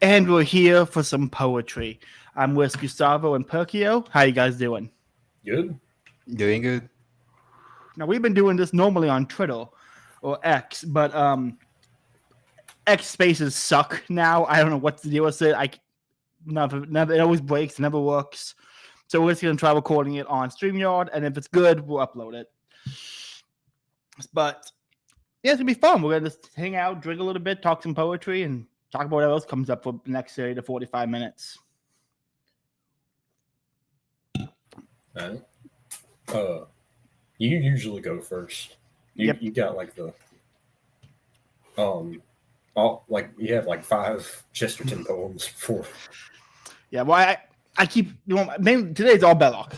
And we're here for some poetry. I'm with Gustavo and Perkio. How you guys doing? Good. Doing good. Now we've been doing this normally on Twitter or X, but X spaces suck now. I don't know what to do with it. Never it always breaks, never works. So we're just gonna try recording it on StreamYard, and if it's good, we'll upload it. But yeah, it's gonna be fun. We're gonna just hang out, drink a little bit, talk some poetry, and talk about whatever else comes up for the next 30 to 45 minutes. All right. You usually go first. You got like the you have like 5 Chesterton poems for. Yeah, well, I keep today's all Belloc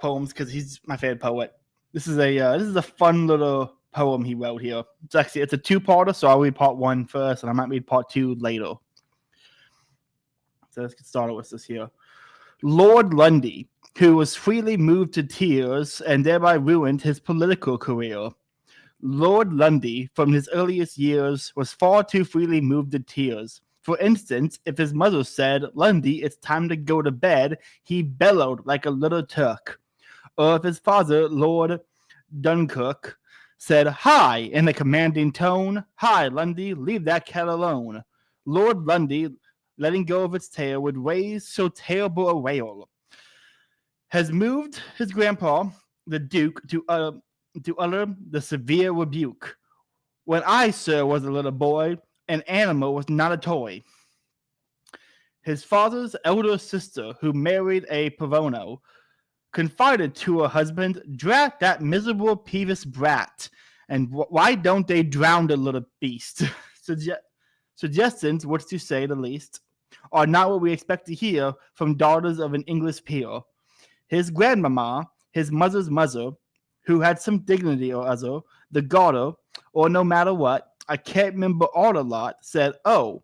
poems because he's my favorite poet. This is a fun little poem he wrote here. It's a 2-parter, so I'll read part 1 first, and I might read part 2 later. So let's get started with this here. Lord Lundy, who was freely moved to tears and thereby ruined his political career. Lord Lundy, from his earliest years, was far too freely moved to tears. For instance, if his mother said, "Lundy, it's time to go to bed," he bellowed like a little Turk. Or if his father, Lord Dunkirk, said, "Hi," in a commanding tone, "Hi, Lundy, leave that cat alone." Lord Lundy, letting go of its tail, would raise so terrible a wail. Has moved his grandpa, the Duke, to utter the severe rebuke. When I, sir, was a little boy, an animal was not a toy. His father's elder sister, who married a Pavono, confided to her husband, "Drat that miserable peevish brat, and why don't they drown the little beast?" Suggestions, which to say the least, are not what we expect to hear from daughters of an English peer. His grandmamma, his mother's mother, who had some dignity or other, the garter, or no matter what, I can't remember all a lot, said, "Oh,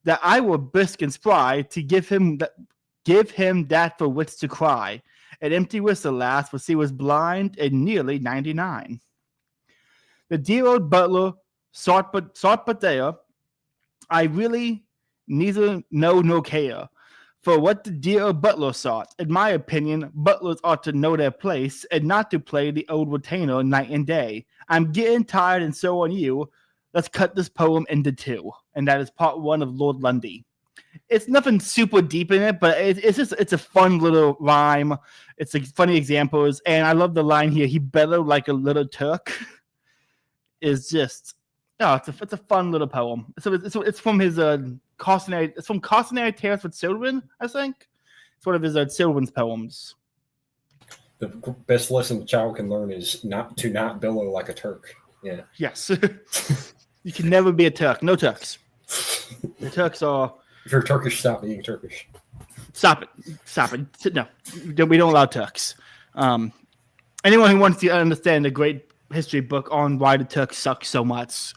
that I were brisk and spry to give him that for which to cry." An empty whistle, lass, for she was blind and nearly 99. The dear old butler sought but there. I really neither know nor care for what the dear old butler sought. In my opinion, butlers ought to know their place and not to play the old retainer night and day. I'm getting tired, and so are you. Let's cut this poem into 2, and that is part 1 of Lord Lundy. It's nothing super deep in it, but it's a fun little rhyme. It's like funny examples, and I love the line here. He bellowed like a little Turk. Is just it's a fun little poem. So it's from his cautionary. It's from Cautionary Tales with Children, I think. It's one of his children's poems. The best lesson a child can learn is not bellow like a Turk. Yeah. Yes. You can never be a Turk. No Turks. The Turks are. If you're Turkish, stop being Turkish. Stop it. No, we don't allow Turks. Anyone who wants to understand a great history book on why the Turks suck so much,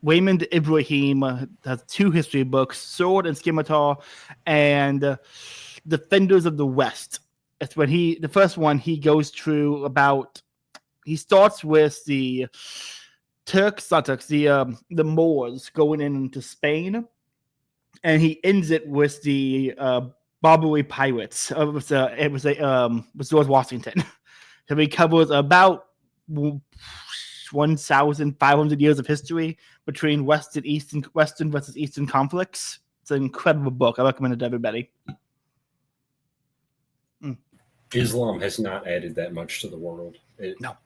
Raymond Ibrahim has 2 history books, Sword and Scimitar, and Defenders of the West. It's when the first one he goes through about. He starts with the the Moors going into Spain, and he ends it with the Barbary pirates. It was George Washington. So he covers about 1,500 years of history between Western versus Eastern conflicts. It's an incredible book. I recommend it to everybody. Islam has not added that much to the world. No.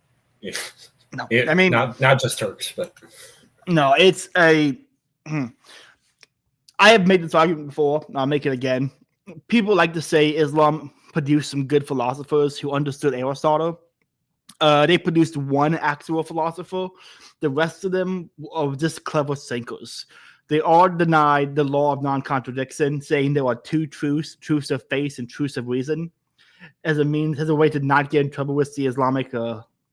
I mean, not just Turks, but no, it's a. I have made this argument before. I'll make it again. People like to say Islam produced some good philosophers who understood Aristotle. They produced one actual philosopher. The rest of them are just clever thinkers. They all denied the law of non-contradiction, saying there are 2 truths: truths of faith and truths of reason, as a way to not get in trouble with the Islamic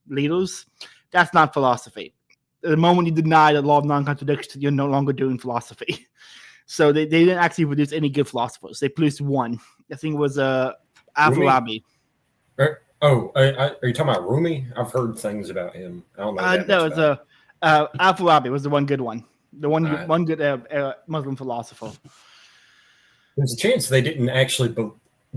leaders. That's not philosophy. The moment you deny the law of non-contradiction, you're no longer doing philosophy. So they didn't actually produce any good philosophers. They produced one. I think it was Al-Farabi. Are you talking about Rumi? I've heard things about him. I don't know. No, it was Al-Farabi was the one good one. The one good Muslim philosopher. There's a chance they didn't actually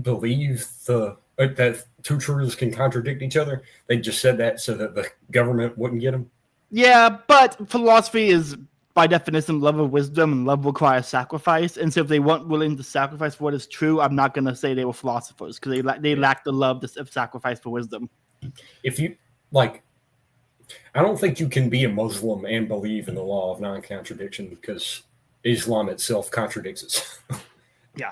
believe that two truths can contradict each other. They just said that so that the government wouldn't get them. Yeah, but philosophy is by definition love of wisdom, and love requires sacrifice. And so if they weren't willing to sacrifice for what is true, I'm not going to say they were philosophers because they lack the love of sacrifice for wisdom. If you like, I don't think you can be a Muslim and believe in the law of non-contradiction because Islam itself contradicts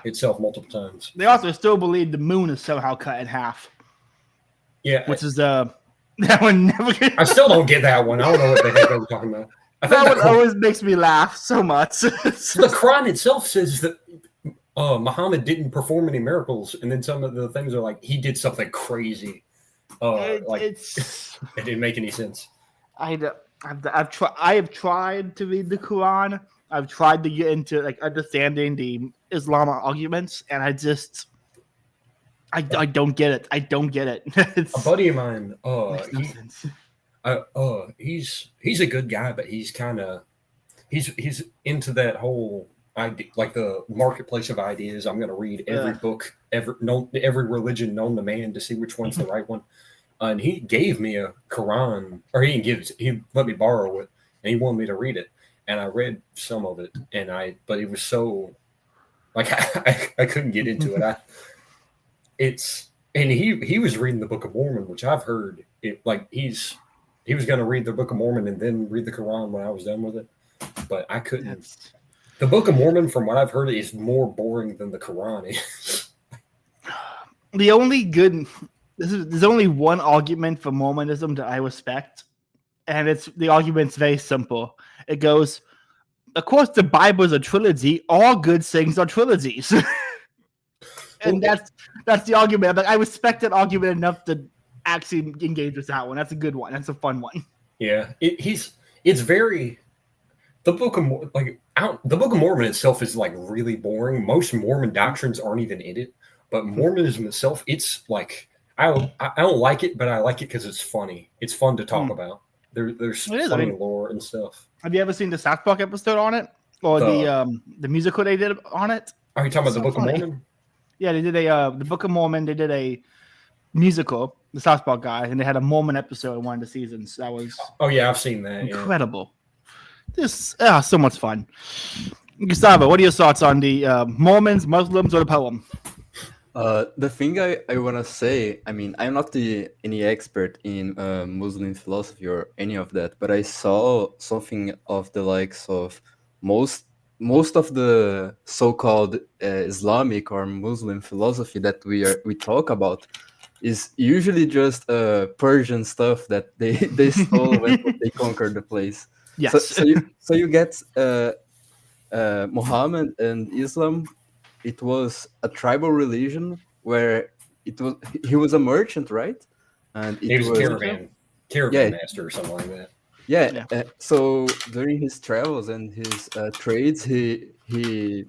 itself multiple times. They also still believe the moon is somehow cut in half. Yeah, which is that one never. I still don't get that one. I don't know what the heck they were talking about. That one always makes me laugh so much. The Quran itself says that Muhammad didn't perform any miracles, and then some of the things are like he did something crazy. It didn't make any sense. I have tried to read the Quran. I've tried to get into like understanding the Islamic arguments, and I don't get it. I don't get it. A buddy of mine, he's a good guy, but he's kind of he's into that whole idea, like the marketplace of ideas. I'm going to read every book, every religion known to man to see which one's the right one. And he gave me a Quran, or he let me borrow it, and he wanted me to read it. And I read some of it, but it was so like I couldn't get into it. He was reading the Book of Mormon, which I've heard he was going to read the Book of Mormon and then read the Quran when I was done with it, but I couldn't. The Book of Mormon, from what I've heard, is more boring than the Quran is. There's only one argument for Mormonism that I respect, and the argument's very simple. It goes, of course, the Bible is a trilogy. All good things are trilogies. And that's the argument. But I respect that argument enough to actually engage with that one. That's a good one. That's a fun one. Yeah, it's very the Book of Mormon itself is like really boring. Most Mormon doctrines aren't even in it, but Mormonism itself, it's like I don't like it, but I like it because it's funny. It's fun to talk about. There's funny lore and stuff. Have you ever seen the South Park episode on it, or the musical they did on it? Are you talking about the Book of Mormon? Yeah, they did the Book of Mormon. They did a musical, the South Park guys, and they had a Mormon episode in one of the seasons. That was I've seen that. Incredible. This so much fun. Gustavo, what are your thoughts on the Mormons, Muslims, or the poem? The thing I want to say, I mean, I'm not any expert in Muslim philosophy or any of that, but I saw something of the likes of most of the so-called Islamic or Muslim philosophy that we talk about is usually just Persian stuff that they stole when they conquered the place. Yes. So you get Muhammad and Islam. It was a tribal religion where he was a merchant, right? And he was a caravan master or something like that. Yeah. So during his travels and his trades, he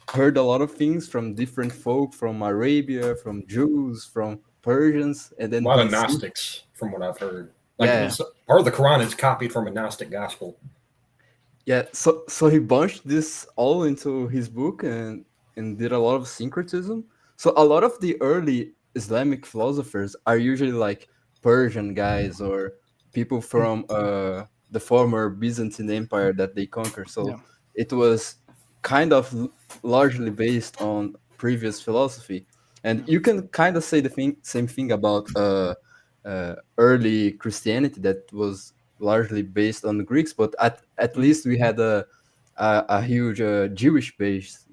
heard a lot of things from different folk, from Arabia, from Jews, from Persians, and then a lot of Gnostics, from what I've heard. Part of the Quran is copied from a Gnostic gospel. Yeah. So he bunched this all into his book and did a lot of syncretism. So a lot of the early Islamic philosophers are usually like Persian guys or people from the former Byzantine Empire that they conquered. So it was kind of largely based on previous philosophy. And you can kind of say the same thing about early Christianity that was largely based on the Greeks, but at least we had a huge Jewish base,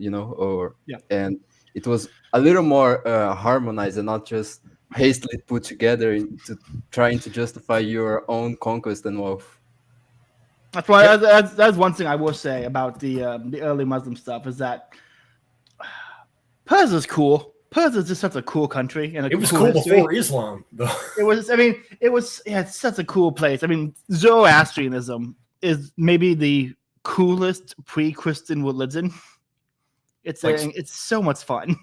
and it was a little more harmonized and not just hastily put together into trying to justify your own conquest and wealth. That's why that's one thing I will say about the early Muslim stuff is that Persia's cool. Persia's just such a cool country, and it was cool before Islam, though. It was. I mean, it's such a cool place. I mean, Zoroastrianism is maybe the coolest pre-Christian religion. It's so much fun.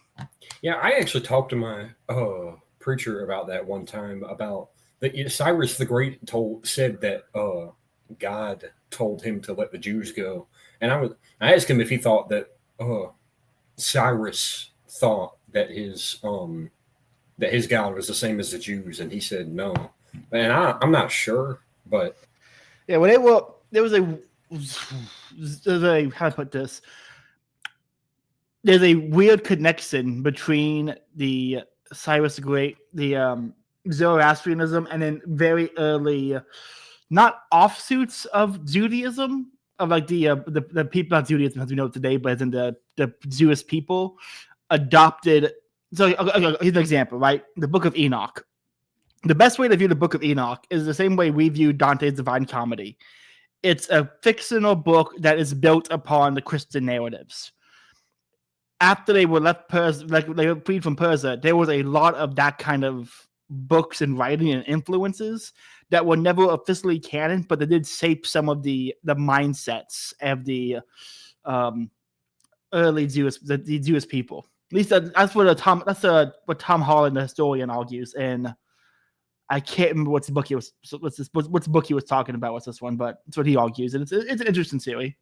Yeah, I actually talked to my preacher about that one time about that. Cyrus the Great said that God told him to let the Jews go, and I asked him if he thought that Cyrus thought that his God was the same as the Jews, and he said no. And I'm not sure, but Yeah, there was a how to put this. There's a weird connection between the Cyrus the Great, the Zoroastrianism, and then very early, not offshoots of Judaism, of like the people, not Judaism as we know it today, but as in the Jewish people adopted. So here's an example, right? The Book of Enoch. The best way to view the Book of Enoch is the same way we view Dante's Divine Comedy. It's a fictional book that is built upon the Christian narratives. After they were left Persia, like they were freed from Persia, there was a lot of that kind of books and writing and influences that were never officially canon, but they did shape some of the mindsets of the early Jewish the Jewish people. At least that's what Tom Holland, the historian, argues. And I can't remember what's book he was talking about. What's this one? But it's what he argues, and it's an interesting theory.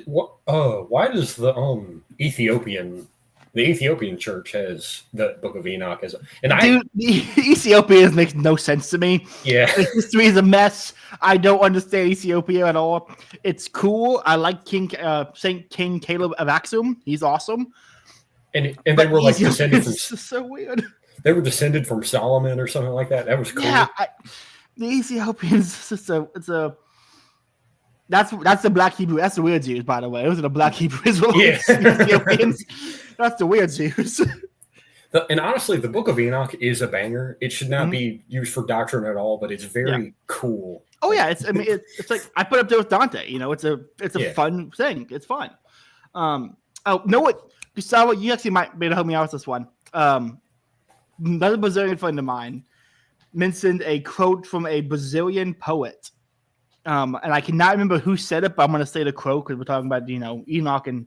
Why does the Ethiopian church has the Book of Enoch the Ethiopians makes no sense to me. Yeah, the history is a mess. I don't understand Ethiopia at all. It's cool. I like Saint King Caleb of Axum. He's awesome. And they were like descended from so weird. They were descended from Solomon or something like that. That was cool. Yeah, the Ethiopians. That's the Black Hebrew. That's the weird Jews, by the way. Those are the Black Hebrew Israelites. Yeah. Ethiopians. That's the weird Jews. And honestly, the Book of Enoch is a banger. It should not be used for doctrine at all, but it's very cool. Oh yeah, it's like I put up there with Dante. You know, it's a fun thing. It's fun. Gustavo, you actually might be able to help me out with this one. Another Brazilian friend of mine mentioned a quote from a Brazilian poet. And I cannot remember who said it, but I'm going to say the quote because we're talking about, Enoch and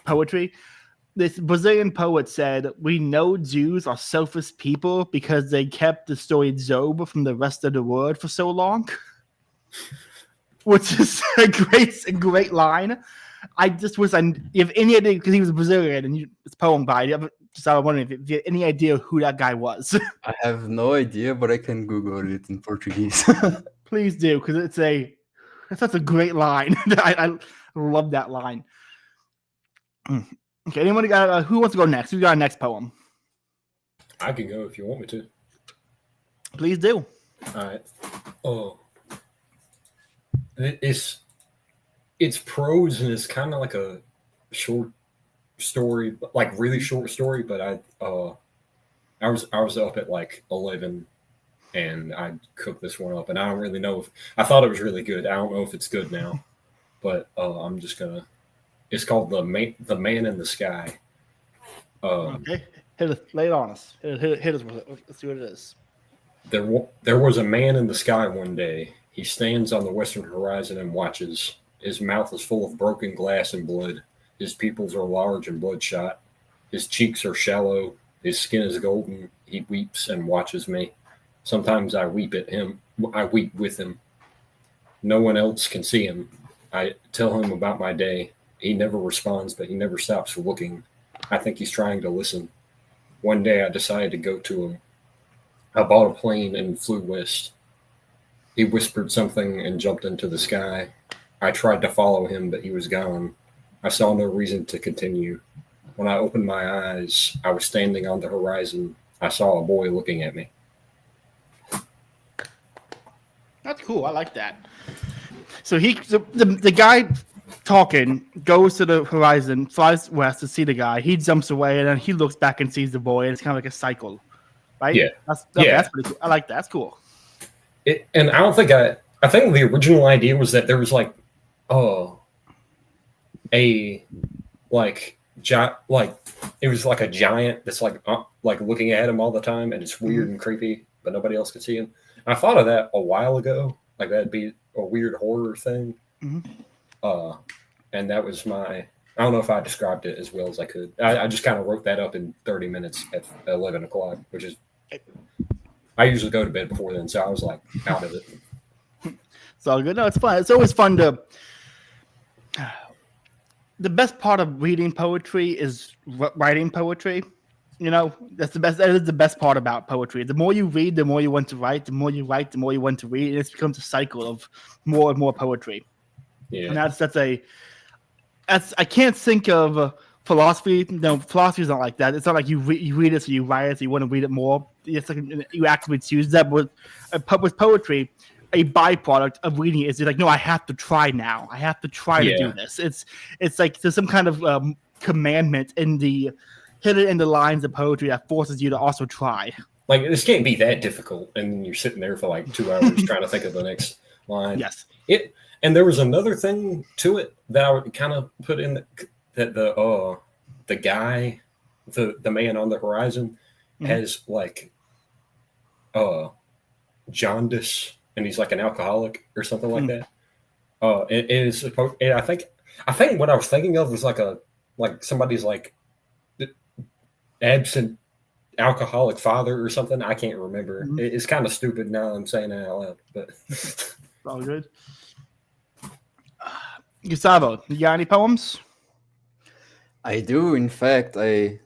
poetry. This Brazilian poet said, "We know Jews are selfish people because they kept the story Job from the rest of the world for so long," which is a great line. I just wish you have any idea, because he was a Brazilian and it's a poem by. So I was wondering if you have any idea who that guy was. I have no idea, but I can Google it in Portuguese. Please do, because it's such a great line. I love that line. Okay, anyone got who wants to go next? Who got our next poem? I can go if you want me to. Please do. All right. Oh, it's prose and it's kind of like a short story, like really short story. But I was up at like 11. And I cooked this one up, and I don't really know I thought it was really good. I don't know if it's good now, but I'm just gonna. It's called the Man in the Sky. Okay, lay it on us. Hit us with it. Let's see what it is. There was a man in the sky one day. He stands on the western horizon and watches. His mouth is full of broken glass and blood. His pupils are large and bloodshot. His cheeks are shallow. His skin is golden. He weeps and watches me. Sometimes I weep at him. I weep with him. No one else can see him. I tell him about my day. He never responds, but he never stops looking. I think he's trying to listen. One day I decided to go to him. I bought a plane and flew west. He whispered something and jumped into the sky. I tried to follow him, but he was gone. I saw no reason to continue. When I opened my eyes, I was standing on the horizon. I saw a boy looking at me. That's cool. I like that. So the guy talking goes to the horizon, flies west to see the guy. He jumps away, and then he looks back and sees the boy. And it's kind of like a cycle, right? Yeah. That's pretty cool. I like that. That's cool. And I don't think I think the original idea was that there was like, it was like a giant that's like looking at him all the time, and it's weird and creepy, but nobody else could see him. I thought of that a while ago, like that'd be a weird horror thing. Mm-hmm. And that was I don't know if I described it as well as I could. I just kind of wrote that up in 30 minutes at 11 o'clock, which is, I usually go to bed before then, so I was like out of it. It's all good. No, it's fun. It's always fun to the best part of reading poetry is writing poetry. You know, that's the best. That is the best part about poetry. The more you read, the more you want to write. The more you write, the more you want to read. And it becomes a cycle of more and more poetry. Yeah. And that's I can't think of philosophy. No, philosophy is not like that. It's not like you read it, so you write it, so you want to read it more. It's like you actively choose that. With poetry, a byproduct of reading it is like, no, I have to try now. I have to try to do this. It's like there's some kind of commandment in the hidden in the lines of poetry that forces you to also try. Like, this can't be that difficult, and then you're sitting there for like 2 hours trying to think of the next line. Yes. And there was another thing to it that I would kind of put in that the guy, the man on the horizon, has like jaundice, and he's like an alcoholic or something like that. It is supposed. And I think what I was thinking of was like somebody's like absent alcoholic father or something. I can't remember. It's kind of stupid now I'm saying it out loud, but all good. Gustavo, you got any poems? I do. In fact, I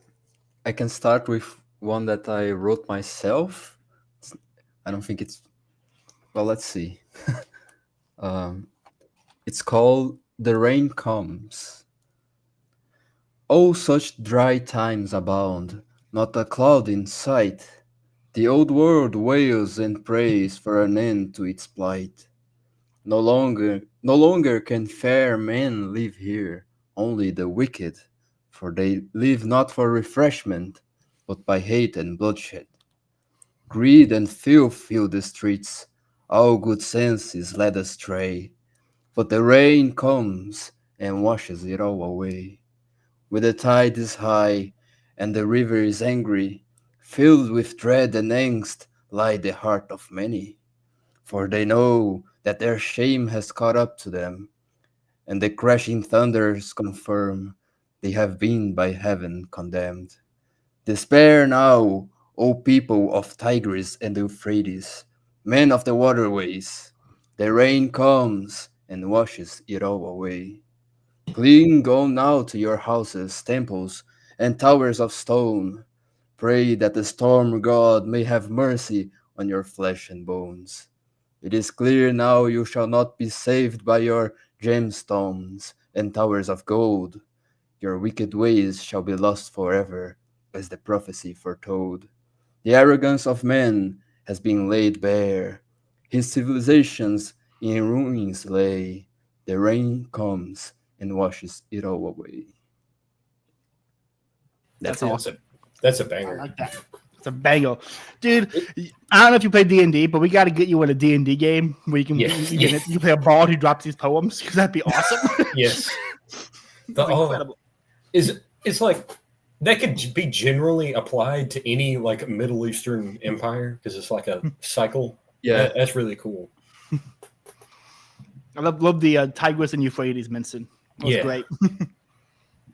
can start with one that I wrote myself. I don't think it's, well, let's see. It's called The Rain Comes. Oh, such dry times abound, not a cloud in sight. The old world wails and prays for an end to its plight. No longer can fair men live here, only the wicked, for they live not for refreshment, but by hate and bloodshed. Greed and filth fill the streets, all good sense is led astray, but the rain comes and washes it all away. When the tide is high and the river is angry, filled with dread and angst lie the heart of many, for they know that their shame has caught up to them, and the crashing thunders confirm they have been by heaven condemned. Despair now, O people of Tigris and Euphrates, men of the waterways, the rain comes and washes it all away. Cling on now to your houses, temples, and towers of stone. Pray that the storm god may have mercy on your flesh and bones. It is clear now you shall not be saved by your gemstones and towers of gold. Your wicked ways shall be lost forever, as the prophecy foretold. The arrogance of man has been laid bare. His civilizations in ruins lay. The rain comes and washes it all away. That's awesome. That's a I banger. like that. It's a banger, dude. I don't know if you play D&D, but we got to get you in a D&D game where you can you can play a bard who drops these poems, because that'd be awesome. Yes. Incredible. It's like that could be generally applied to any like Middle Eastern empire, because it's like a cycle. Yeah, That's really cool. I love the Tigris and Euphrates mention. That was great.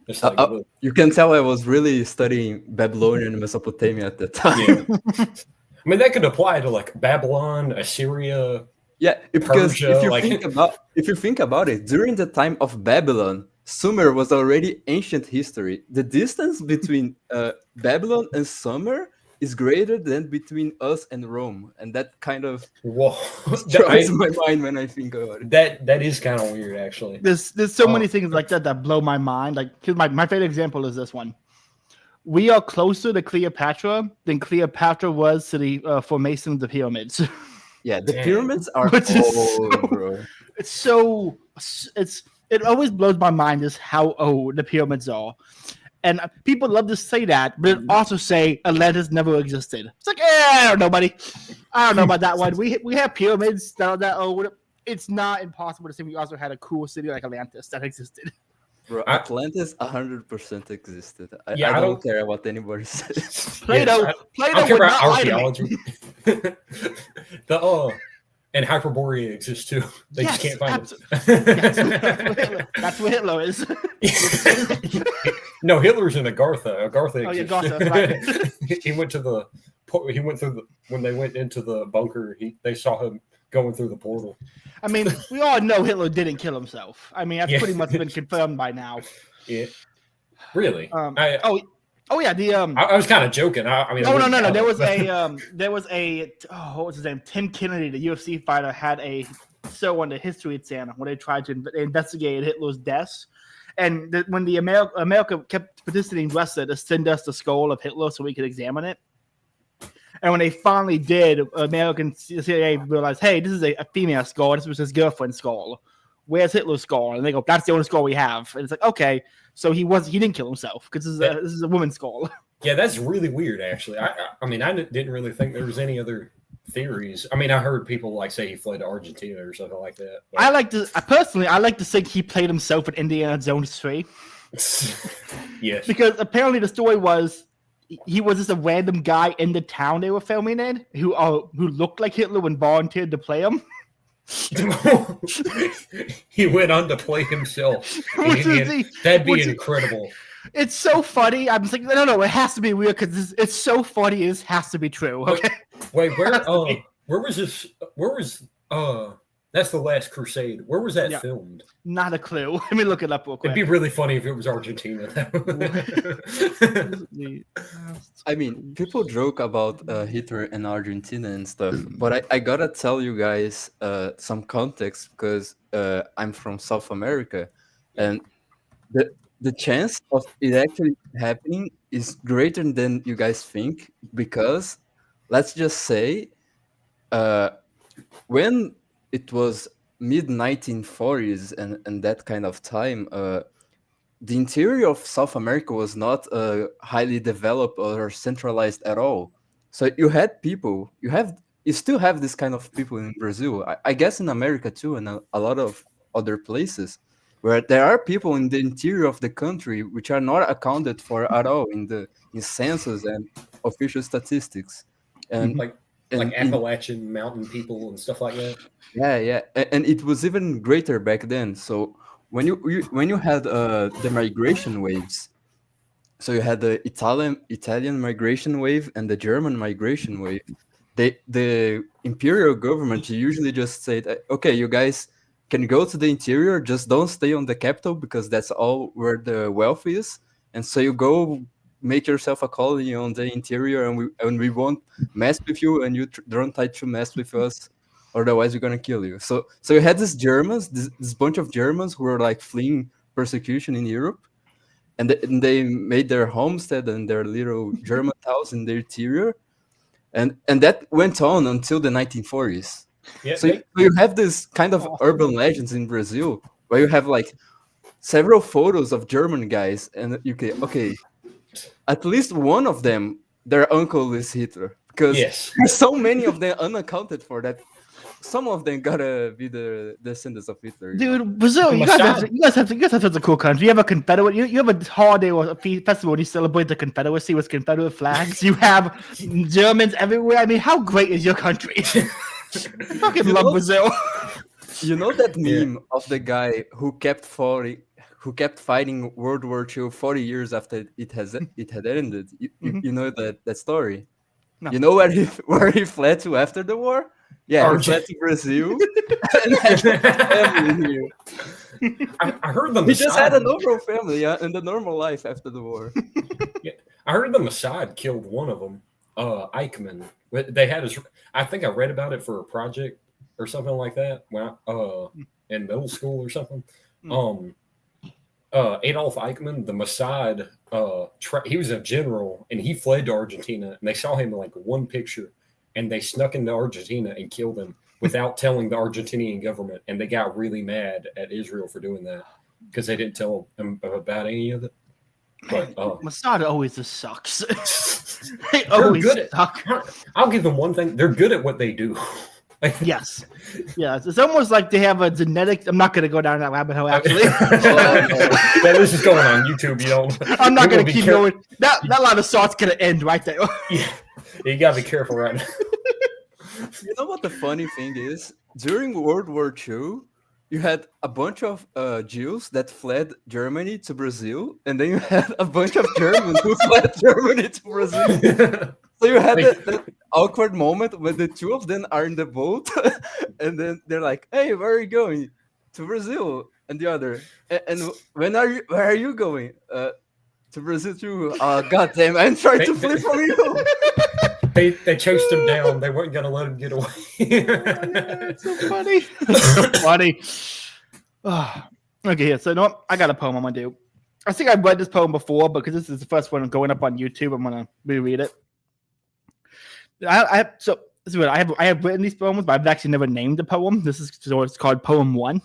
It's like you can tell I was really studying Babylonian and Mesopotamia at the time. yeah. I mean, that could apply to like Babylon, Assyria. Yeah, because Persia, if you think about it, during the time of Babylon, Sumer was already ancient history. The distance between Babylon and Sumer is greater than between us and Rome, and that kind of drives my mind when I think about it. That is kind of weird, actually. There's so many things like that blow my mind. Like, cause my favorite example is this one. We are closer to Cleopatra than Cleopatra was to the formation of the pyramids. Yeah, the pyramids are old, bro. It always blows my mind just how old the pyramids are. And people love to say that, but also say Atlantis never existed. It's like, I don't know, buddy. I don't know about that one. We have pyramids that are that old. It's not impossible to say we also had a cool city like Atlantis that existed. Bro, Atlantis 100% existed. I don't care what anybody says. Plato I care would about not lie to me. archaeology. And Hyperborea exists too. They just can't find it. That's what Hitler is. No, Hitler's in Agartha. Agartha exists. Agartha, right. He went through when they went into the bunker. They saw him going through the portal. I mean, we all know Hitler didn't kill himself. I mean, that's pretty much been confirmed by now. Yeah. Really? Oh yeah, the I was kind of joking. I mean, I no, wouldn't count There it, was but- there was a what was his name? Tim Kennedy, the UFC fighter, had a show on the History Channel where they tried to investigate Hitler's deaths. And when the America kept participating in Russia to send us the skull of Hitler so we could examine it. And when they finally did, American CIA realized, hey, this is a female skull. This was his girlfriend's skull. Where's Hitler's skull? And they go, that's the only skull we have. And it's like, okay, so he didn't kill himself because this is a woman's skull. Yeah, that's really weird, actually. I mean, I didn't really think there was any other theories. I mean, I heard people like say he fled to Argentina or something like that. But... I like to think he played himself in Indiana Jones 3. Yes. Because apparently the story was he was just a random guy in the town they were filming in who looked like Hitler and volunteered to play him. He went on to play himself. That'd be incredible. It's so funny. I'm just like, no, it has to be weird because it's so funny. It has to be true. Okay. Wait, where was this? Where was that's The Last Crusade. Where was that filmed? Not a clue. Let me look it up real quick. It'd be really funny if it was Argentina. I mean, people joke about Hitler and Argentina and stuff, but I gotta tell you guys some context because I'm from South America, and the chance of it actually happening is greater than you guys think because let's just say when it was mid 1940s and that kind of time, the interior of South America was not highly developed or centralized at all. So you had people, you still have this kind of people in Brazil, I guess in America too, and a lot of other places, where there are people in the interior of the country which are not accounted for at all in census and official statistics, and like Appalachian mountain people and stuff like that. Yeah, and it was even greater back then. So when you had the migration waves, so you had the Italian migration wave and the German migration wave. The imperial government usually just said, okay, you guys can go to the interior, just don't stay on the capital because that's all where the wealth is. And so you go make yourself a colony on the interior, and we won't mess with you, and you don't try to mess with us, otherwise we're gonna kill you. So you had these Germans, this bunch of Germans who were like fleeing persecution in Europe, and they made their homestead and their little German house in the interior, and that went on until the 1940s. Yeah, so you have this kind of urban legends in Brazil where you have like several photos of German guys, and you can at least one of them, their uncle is Hitler, because there's so many of them unaccounted for that. Some of them gotta be the descendants of Hitler. Dude, Brazil, you guys have such a cool country. You have a Confederate. You have a holiday or a festival where you celebrate the Confederacy with Confederate flags. You have Germans everywhere. I mean, how great is your country? I fucking love Brazil. You know that meme of the guy who kept fighting World War II 40 years after it had ended. You know that story. No. You know where he fled to after the war? Yeah, he fled to Brazil and had a family here. I heard the Mossad. He just had a normal family and a normal life after the war. Yeah, I heard the Mossad killed one of them, Eichmann. They had his. I think I read about it for a project or something like that when in middle school or something. Adolf Eichmann, the Mossad, he was a general, and he fled to Argentina, and they saw him in like one picture, and they snuck into Argentina and killed him without telling the Argentinian government, and they got really mad at Israel for doing that because they didn't tell them about any of it. But Mossad always just sucks. They always suck. I'll give them one thing: they're good at what they do. Yes. It's almost like they have a genetic. I'm not going to go down that rabbit hole. Actually, this is going on YouTube. You know, I'm not going to keep going. That line of thought's going to end right there. Yeah, you got to be careful right now. You know what the funny thing is? During World War II, you had a bunch of Jews that fled Germany to Brazil, and then you had a bunch of Germans who fled Germany to Brazil. So you had that awkward moment when the two of them are in the boat, and then they're like, "Hey, where are you going?" to Brazil, and the other. And where are you going? To Brazil too. God damn! I'm trying to flee from you. They chased him down. They weren't gonna let him get away. It's so funny. It's so funny. Okay, so no, I got a poem I'm gonna do. I think I've read this poem before because this is the first one going up on YouTube. I'm gonna reread it. So this is what I have written these poems, but I've actually never named the poem. This is so it's called Poem 1.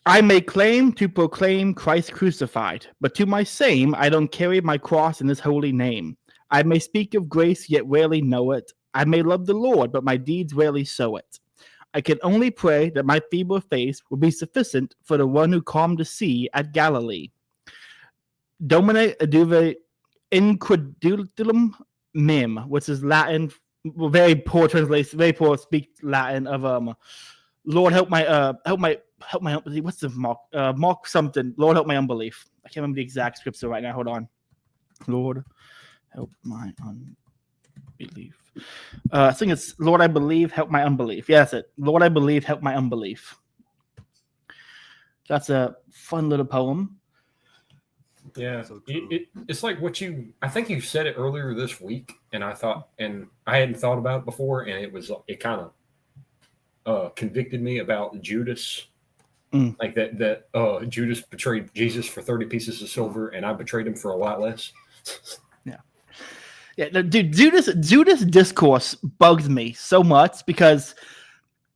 I may claim to proclaim Christ crucified, but to my shame I don't carry my cross in his holy name. I may speak of grace, yet rarely know it. I may love the Lord, but my deeds rarely show it. I can only pray that my feeble faith will be sufficient for the one who calmed the sea at Galilee. Domine aduve incredulum mem, which is Latin, very poor translation, very poor speak Latin of Lord help my unbelief. What's the Mark something? Lord help my unbelief. I can't remember the exact scripture right now. Hold on. Lord help my unbelief. I think it's Lord I believe, help my unbelief. Yeah, that's it. Lord I believe, help my unbelief. That's a fun little poem. Yeah, so it's like what I think you said it earlier this week, and I hadn't thought about it before, and it kind of convicted me about Judas. Like that Judas betrayed Jesus for 30 pieces of silver, and I betrayed him for a lot less. Yeah, dude, Judas discourse bugs me so much because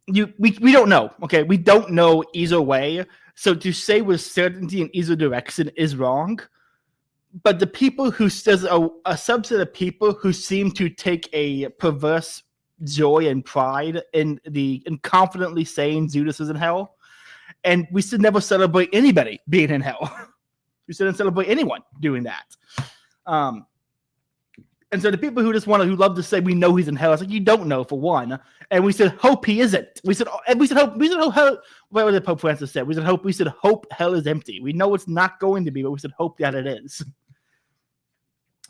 we don't know. Okay, we don't know either way. So to say with certainty in either direction is wrong. But the people who says a subset of people who seem to take a perverse joy and pride in confidently saying Judas is in hell, and we should never celebrate anybody being in hell. We shouldn't celebrate anyone doing that. And so the people who love to say we know he's in hell, it's like you don't know for one, and we should hope he isn't. We should hope hell. What did Pope Francis say? We should hope hell is empty. We know it's not going to be, but we should hope that it is.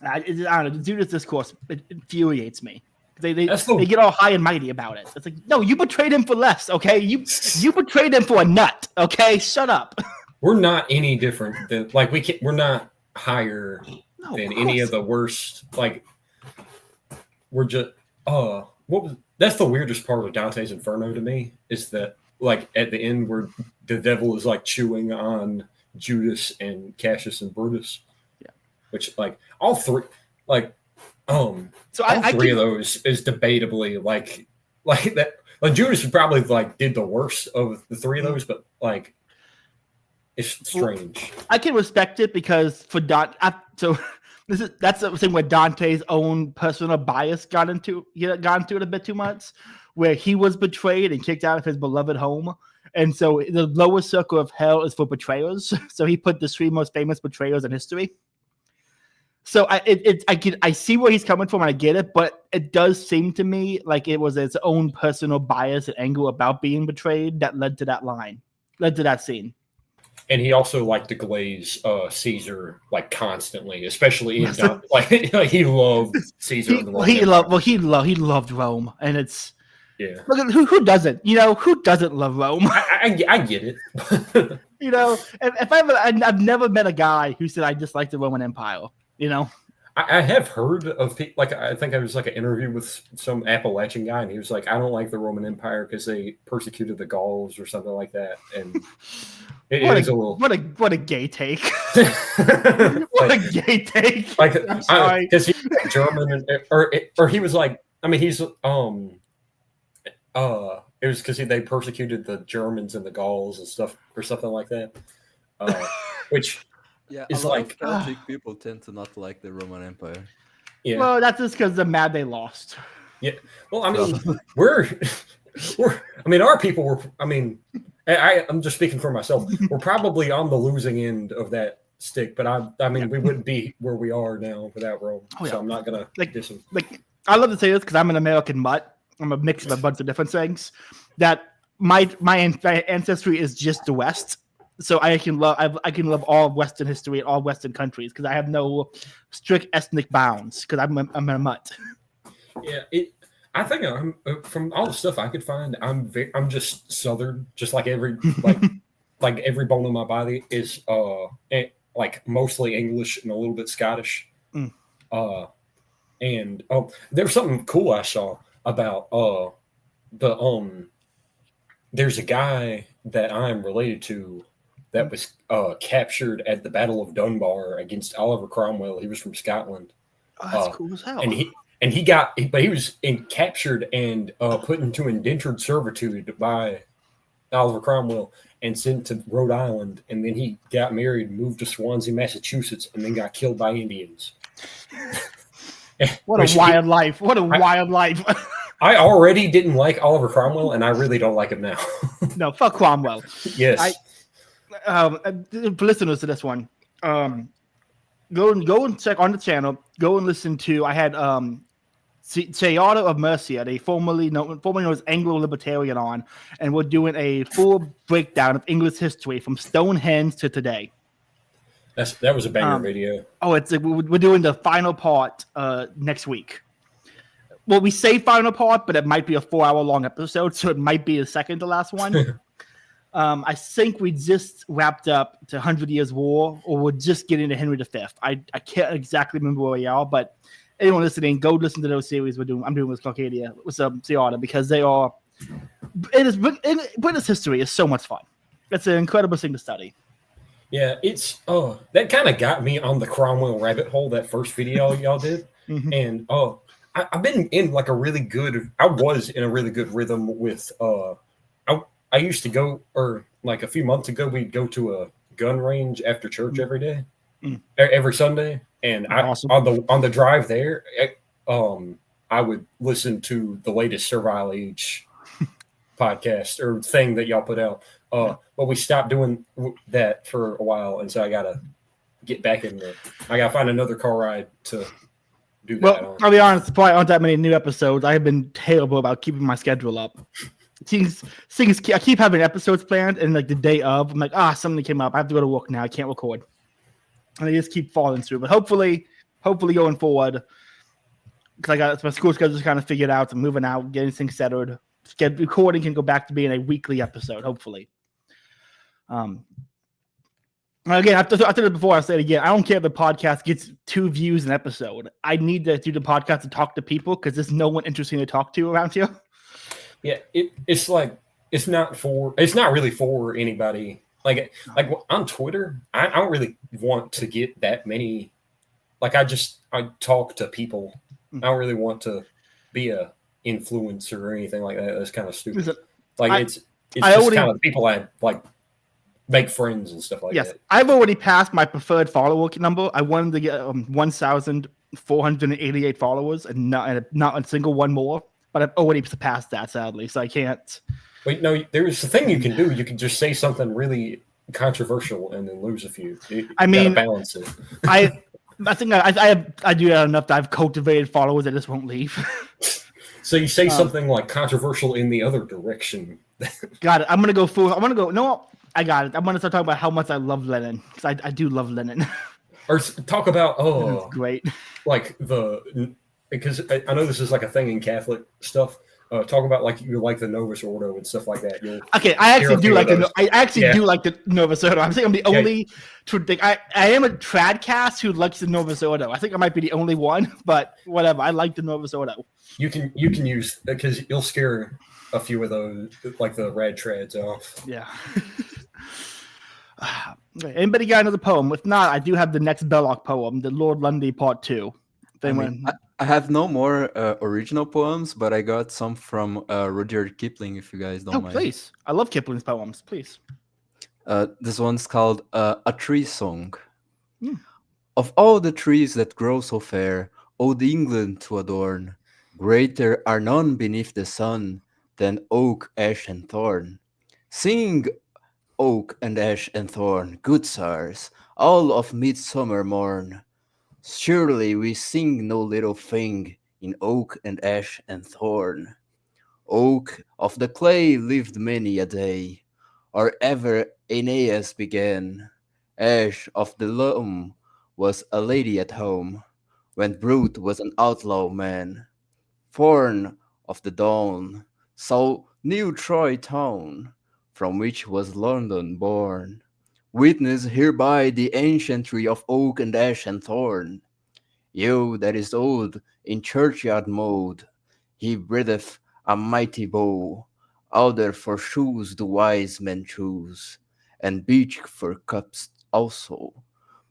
I don't know. The Judas discourse infuriates me. They get all high and mighty about it. It's like, no, you betrayed him for less, okay? You betrayed him for a nut, okay? Shut up. We're not any different than we're not higher than any of the worst. Like we're just that's the weirdest part of Dante's Inferno to me is that like at the end where the devil is like chewing on Judas and Cassius and Brutus. Yeah. Which like all three like so all three of those is debatably like that. Like Judas probably like did the worst of the three of those, but like it's strange. I can respect it because for that's the thing where Dante's own personal bias got into it a bit too much, where he was betrayed and kicked out of his beloved home, and so the lowest circle of hell is for betrayers. So he put the three most famous betrayers in history. So I see where he's coming from and I get it, but it does seem to me like it was its own personal bias and anger about being betrayed that led to that scene. And he also liked to glaze Caesar like constantly, especially in like he loved Caesar. He loved Rome, and it's yeah. Look, who doesn't? Who doesn't love Rome? I get it. I've never met a guy who said I dislike the Roman Empire. I have heard of people, like I think I was like an interview with some Appalachian guy, and he was like, "I don't like the Roman Empire because they persecuted the Gauls or something like that." And what a gay take! What a gay take! Like, because he's German, or he was like, I mean, he's it was because they persecuted the Germans and the Gauls and stuff, or something like that, which. Yeah, it's a lot like of Catholic people tend to not like the Roman Empire. Yeah. Well, that's just because they're mad they lost. Yeah. Well, I mean, our people were. I mean, I'm just speaking for myself. We're probably on the losing end of that stick, but I mean, we wouldn't be where we are now without Rome. Oh, yeah. So I'm not gonna diss him. Like, I love to say this because I'm an American mutt. I'm a mix of a bunch of different things. That my ancestry is just the West. So I can love all Western history and all Western countries because I have no strict ethnic bounds because I'm a mutt. Yeah, I think I'm from all the stuff I could find. I'm just Southern, just like like every bone in my body is like mostly English and a little bit Scottish. Mm. And there's something cool I saw about the there's a guy that I'm related to that was captured at the Battle of Dunbar against Oliver Cromwell. He was from Scotland. Oh, that's cool as hell. And he was captured and put into indentured servitude by Oliver Cromwell and sent to Rhode Island. And then he got married, moved to Swansea, Massachusetts, and then got killed by Indians. What a wild life! What a wild life! I already didn't like Oliver Cromwell, and I really don't like him now. No, fuck Cromwell. Yes. For listeners to this one, go and check on the channel. Go and listen to. I had Théâtre of Mercia, they formerly known as Anglo-Libertarian, on, and we're doing a full breakdown of English history from Stonehenge to today. That was a banger video. Oh, we're doing the final part next week. Well, we say final part, but it might be a 4-hour-long episode, so it might be the second to last one. I think we just wrapped up the 100 Years' War, or we're just getting to Henry V. I can't exactly remember where we are, but anyone listening, go listen to those series I'm doing with Clarcadia, with Théâtre, because they are. British history is so much fun. It's an incredible thing to study. Yeah, it's that kind of got me on the Cromwell rabbit hole, that first video y'all did. Mm-hmm. And I've been in like I was in a really good rhythm with I used to go, or like a few months ago, we'd go to a gun range after church every day, every Sunday. And awesome. on the drive there, I would listen to the latest Servile Age podcast or thing that y'all put out. But we stopped doing that for a while, and so I gotta get back in there. I gotta find another car ride to do that. Well, I'll be honest, there probably aren't that many new episodes. I have been terrible about keeping my schedule up. I keep having episodes planned, and like the day of, I'm like, something came up. I have to go to work now. I can't record. And they just keep falling through. But hopefully going forward, because I got my school schedule kind of figured out. I'm moving out, getting things settled. Recording can go back to being a weekly episode, hopefully. Again, I said it before, I'll say it again. I don't care if the podcast gets 2 views an episode. I need to do the podcast to talk to people because there's no one interesting to talk to around here. Yeah, it's like it's not really for anybody. Like on Twitter, I don't really want to get that many. Like I talk to people. I don't really want to be a influencer or anything like that. That's kind of stupid. It's just kind of people I like make friends and stuff like that. Yes, I've already passed my preferred follower number. I wanted to get 1,488 followers and not a single one more. But I've already surpassed that, sadly, so I can't. Wait, no, there's a thing you can do. You can just say something really controversial and then lose a few. You gotta balance it. I think I do that enough that I've cultivated followers that just won't leave. So you say something like controversial in the other direction. Got it. I'm gonna go full. No, I got it. I'm gonna start talking about how much I love Lenin, because I do love Lenin. Or talk about great. Like because I know this is like a thing in Catholic stuff. Talk about like you like the Novus Ordo and stuff like that. Okay, I actually do like do like the Novus Ordo. I'm saying I'm the only I am a tradcast who likes the Novus Ordo. I think I might be the only one, but whatever. I like the Novus Ordo. You can use, because you'll scare a few of those, like the rad trads off. Yeah. Okay. Anybody got another poem? If not, I do have the next Belloc poem, the Lord Lundy Part 2. I have no more original poems, but I got some from Rudyard Kipling, if you guys don't mind. Please. I love Kipling's poems. Please. This one's called A Tree Song. Of all the trees that grow so fair, old England to adorn, greater are none beneath the sun than oak, ash, and thorn. Sing, oak and ash and thorn, good sirs, all of midsummer morn. Surely we sing no little thing in oak and ash and thorn. Oak of the clay lived many a day, or ever Aeneas began. Ash of the loam was a lady at home, when Brute was an outlaw man. Thorn of the dawn, saw New Troy town, from which was London born. Witness hereby the ancient tree of oak and ash and thorn. Yew that is old in churchyard mould, he breatheth a mighty bow. Alder for shoes the wise men choose, and beech for cups also.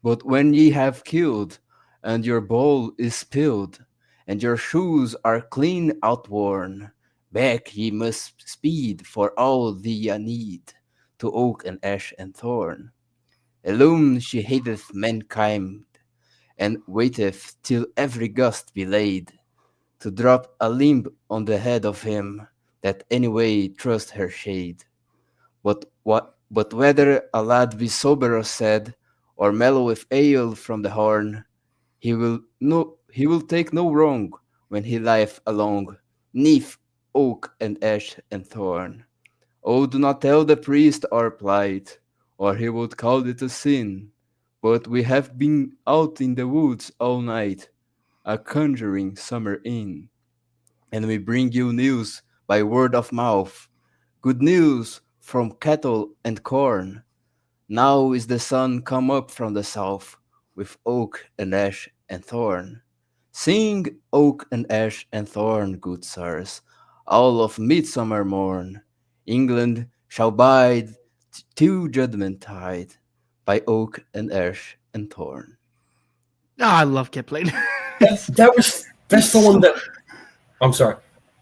But when ye have killed, and your bowl is spilled, and your shoes are clean outworn, back ye must speed for all thee ye need to oak and ash and thorn. Alone she hateth mankind, and waiteth till every gust be laid, to drop a limb on the head of him that anyway trust her shade. But whether a lad be sober or sad, or mellow with ale from the horn, he will take no wrong when he lieth along, neath oak and ash and thorn. Oh, do not tell the priest our plight, or he would call it a sin. But we have been out in the woods all night, a conjuring summer in, and we bring you news by word of mouth, good news from cattle and corn. Now is the sun come up from the south, with oak and ash and thorn. Sing oak and ash and thorn, good sirs, all of midsummer morn. England shall bide till judgment tide by oak and ash and thorn. Oh, I love Kipling. That's the one that I'm sorry.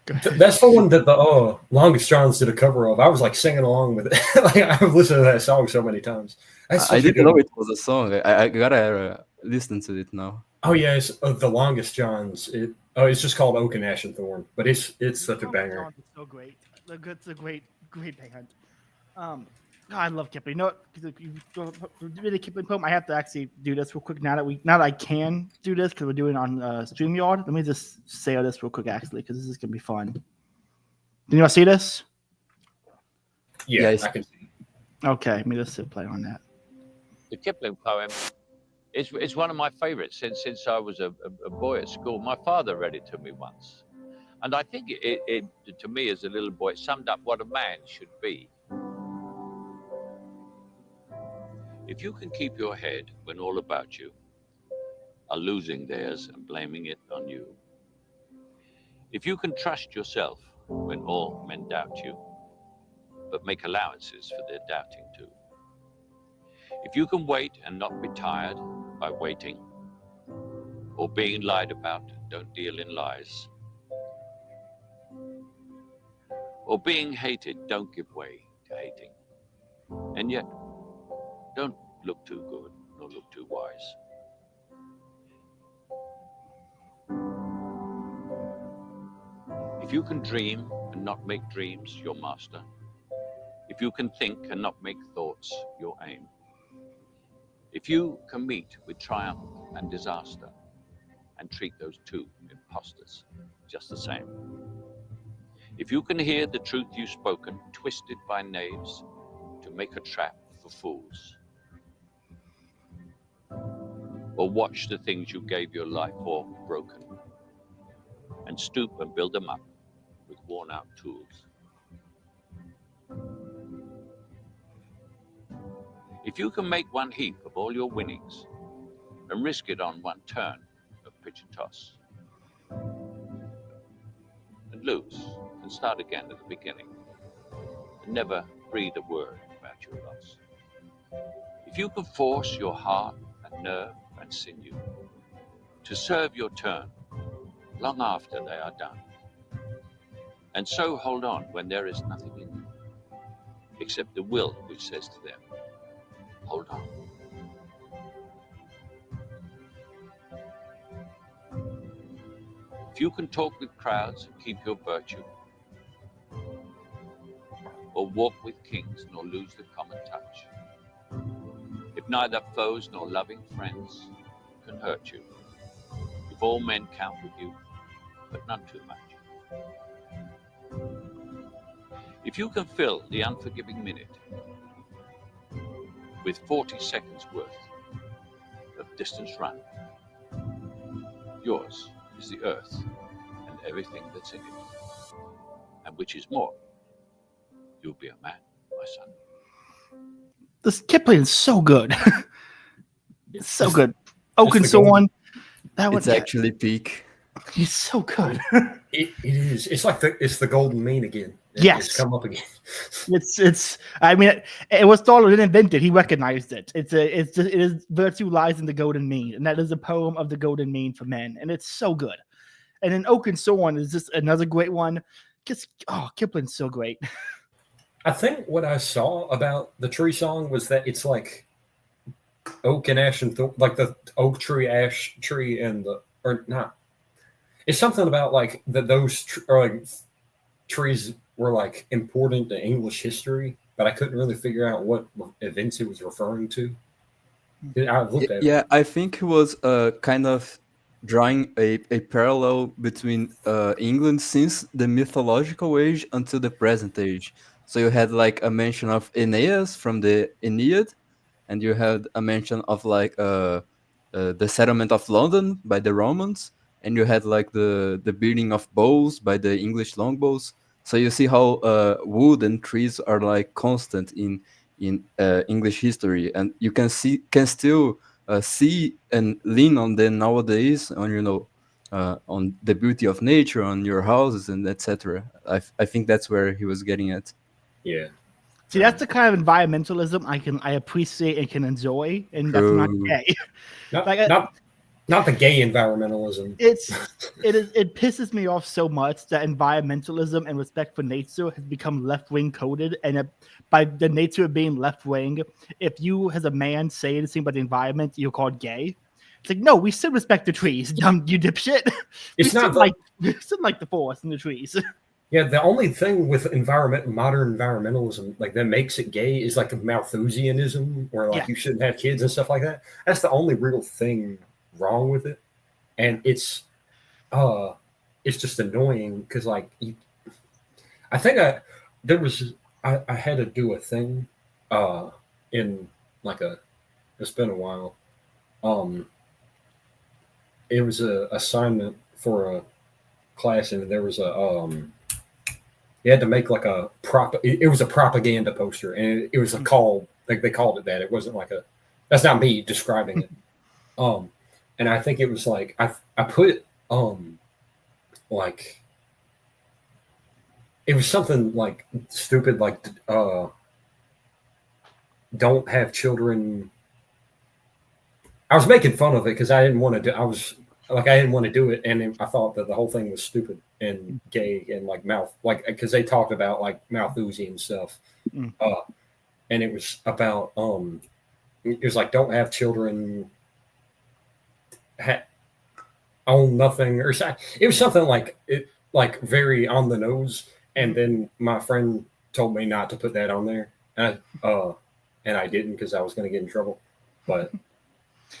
That's the one that the Longest Johns did a cover of. I was like singing along with it. Like I've listened to that song so many times. I didn't know it was a song. I gotta listen to it now. Oh yeah, it's the Longest Johns. It's just called Oak and Ash and Thorn, but it's such a banger. It's so great. It's a great band. I love Kipling. You know what? If you read a Kipling poem, I have to actually do this real quick now that I can do this because we're doing it on StreamYard. Let me just say this real quick actually because this is gonna be fun. Can you all see this? Yeah, Yes. I can see. Okay, let me just play on that. The Kipling poem is one of my favorites since I was a boy at school. My father read it to me once, and I think it to me as a little boy it summed up what a man should be. If you can keep your head when all about you are losing theirs and blaming it on you, if you can trust yourself when all men doubt you, but make allowances for their doubting too, if you can wait and not be tired by waiting, or being lied about, don't deal in lies, or being hated, don't give way to hating, and yet don't look too good nor look too wise. If you can dream and not make dreams your master, if you can think and not make thoughts your aim, if you can meet with triumph and disaster and treat those two impostors just the same, if you can hear the truth you've spoken twisted by knaves to make a trap for fools, or watch the things you gave your life for broken and stoop and build them up with worn out tools, if you can make one heap of all your winnings and risk it on one turn of pitch and toss, and lose and start again at the beginning, and never breathe a word about your loss, if you can force your heart and nerve and sinew to serve your turn long after they are done, and so hold on when there is nothing in you except the will which says to them, hold on. If you can talk with crowds and keep your virtue, or walk with kings nor lose the common touch, if neither foes nor loving friends can hurt you, if all men count with you, but none too much, if you can fill the unforgiving minute with 40 seconds worth of distance run, yours is the earth and everything that's in it. And which is more, you'll be a man, my son. This Kipling is so good. It's so It's- good. the Oak and so golden- on. That was It's actually peak. he's so good. It is. It's like the golden mean again. Yes. It's come up again. It's. I mean, it was Stoller didn't invent it. He recognized it. It is virtue lies in the golden mean, and that is a poem of the golden mean for men, and it's so good. And then Oak and so on is just another great one. Just Kipling's so great. I think what I saw about the tree song was that it's like oak and ash and like the oak tree, ash tree, and the or not. It's something about like that those like trees were like important to English history, but I couldn't really figure out what events it was referring to. I looked at it. Yeah, I think he was kind of drawing a parallel between England since the mythological age until the present age. So you had like a mention of Aeneas from the Aeneid, and you had a mention of like the settlement of London by the Romans, and you had like the building of bows by the English longbows. So you see how wood and trees are like constant in English history, and you can still see and lean on them nowadays on on the beauty of nature, on your houses and etc. I think that's where he was getting at. Yeah. See, that's the kind of environmentalism I appreciate and can enjoy, and that's not True. gay. Not, Like, not the gay environmentalism. It pisses me off so much that environmentalism and respect for nature has become left-wing coded, and by the nature of being left-wing, if you as a man say anything about the environment, you're called gay. It's like, no, we still respect the trees, dumb you dipshit. It's not we still like the forest and the trees. Yeah, the only thing with modern environmentalism, like that makes it gay, is like Malthusianism, where like Yeah. you shouldn't have kids and stuff like that. That's the only real thing wrong with it, and it's just annoying because like I think I had to do a thing in like it's been a while. It was a assignment for a class, and there was you had to make like it was a propaganda poster, and it was a call, like they called it that. It wasn't like that's not me describing it. And I think it was like I put like it was something like stupid, like don't have children. I was making fun of it because I didn't want to do. I didn't want to do it, and I thought that the whole thing was stupid and gay and like because they talked about like Malthusian stuff, Mm. And it was about it was like don't have children, own nothing, or it was something like it, like very on the nose. And then my friend told me not to put that on there, and I didn't because I was going to get in trouble, but.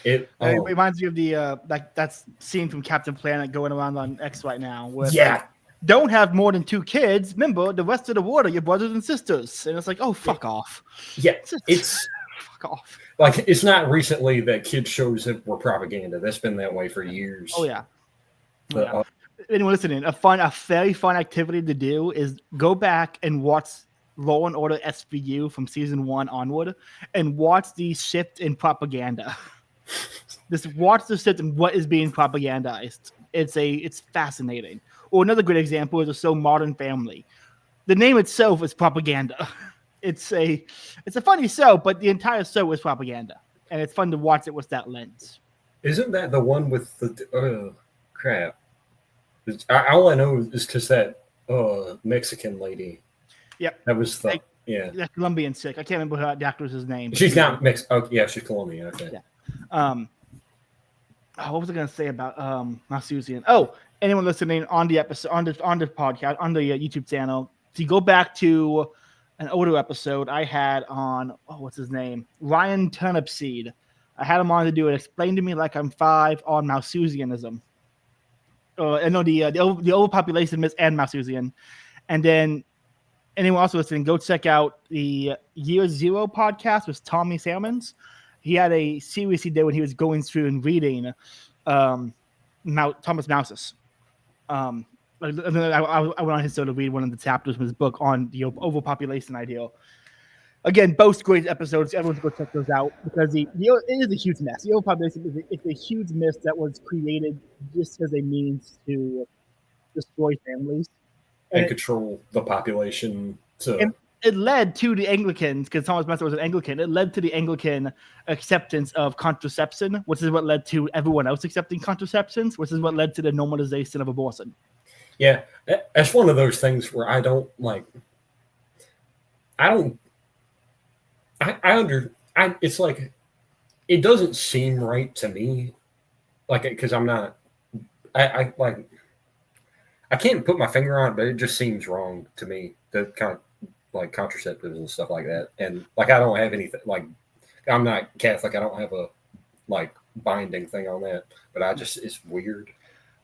It reminds me of the that's scene from Captain Planet going around on X right now. Where it's yeah, like, don't have more than 2 kids. Remember, the rest of the world are your brothers and sisters. And it's like, oh, fuck off. yeah. Just It's fuck off. like it's not recently that kids shows that were propaganda. That's been that way for years. Oh yeah. But, Yeah. Anyone listening, a very fun activity to do is go back and watch Law and Order SVU from season 1 onward, and watch the shift in propaganda. Just watch the shift in what is being propagandized. It's fascinating. Or another good example is the show Modern Family. The name itself is propaganda. It's a funny show, but the entire show is propaganda, and it's fun to watch it with that lens. Isn't that the one with the crap? All I know is because that Mexican lady. Yep. That was the Like- yeah. That Colombian chick. I can't remember her the actress's name. She's not Mexican. Oh yeah, she's Colombian. Okay. Yeah. What was I going to say about Malthusian? Oh, anyone listening on the episode on the podcast on the YouTube channel, if you go back to an older episode I had on what's his name, Ryan Turnipseed. I had him on to do it. Explain to me like I'm 5 on Malthusianism. I know the overpopulation myth and Malthusian, and then anyone else listening, go check out the Year Zero podcast with Tommy Salmons. He had a series he did when he was going through and reading Thomas Malthus. I went on his show to read one of the chapters from his book on the overpopulation ideal. Again, both great episodes. Everyone should go check those out because it is a huge mess. The overpopulation is a huge mess that was created just as a means to destroy families and control the population. And it led to the Anglicans, because Thomas Messer was an Anglican. It led to the Anglican acceptance of contraception, which is what led to everyone else accepting contraceptions, which is what led to the normalization of abortion. Yeah, that's one of those things where it's like, it doesn't seem right to me, like, because I'm not, I can't put my finger on it, but it just seems wrong to me, the kind of like contraceptives and stuff like that. And like, I don't have anything, like, I'm not Catholic, I don't have a like binding thing on that, but it's weird.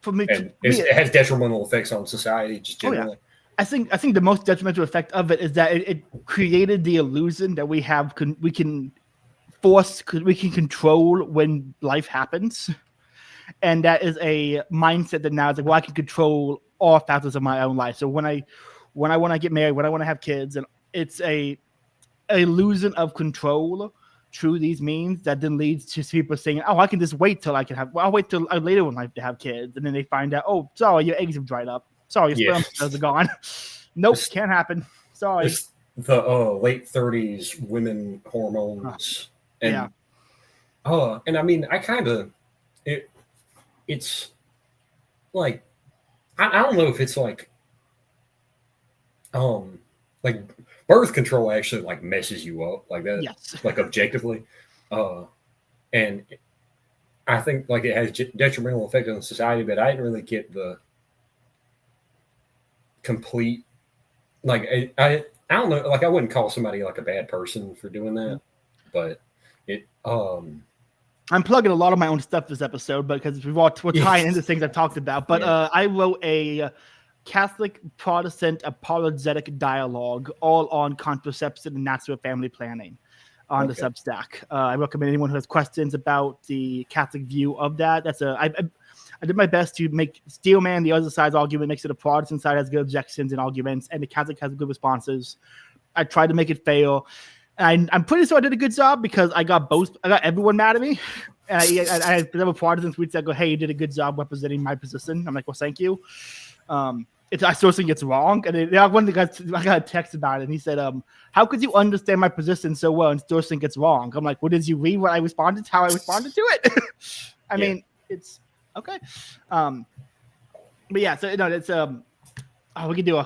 For me, and it has detrimental effects on society just generally. Oh, yeah. I think the most detrimental effect of it is that it created the illusion that we can control when life happens, and that is a mindset that now is like, well, I can control all factors of my own life. So when I want to get married, when I want to have kids, and it's a illusion of control through these means that then leads to people saying, "Oh, I can just wait till I can have. Well, I'll wait till later in life to have kids," and then they find out, "Oh, sorry, your eggs have dried up. Sorry, your sperm cells are gone. Nope, can't happen. Sorry." It's the late 30s women hormones, and and I mean, I kind of it's like I don't know if it's like birth control actually like messes you up like that, like objectively, and I think like it has detrimental effect on society, but I didn't really get the complete, like, I don't know, like, I wouldn't call somebody like a bad person for doing that, but I'm plugging a lot of my own stuff this episode, because we're tying into things I've talked about. But I wrote a Catholic Protestant apologetic dialogue all on contraception and natural family planning on the Substack. I recommend anyone who has questions about the Catholic view of that. I did my best to make Steelman, the other side's argument, makes it a Protestant side has good objections and arguments, and the Catholic has good responses. I tried to make it fair. And I'm pretty sure I did a good job, because I got everyone mad at me. And I have a Protestant tweets that go, "Hey, you did a good job representing my position." I'm like, "Well, thank you." I still think it's wrong. And one of the guys, I got a text about it, and he said, "How could you understand my position so well and still think it's wrong?" I'm like, "Well, did you read what I responded to, how I responded to it?" I mean, it's okay. But yeah, so it's we could do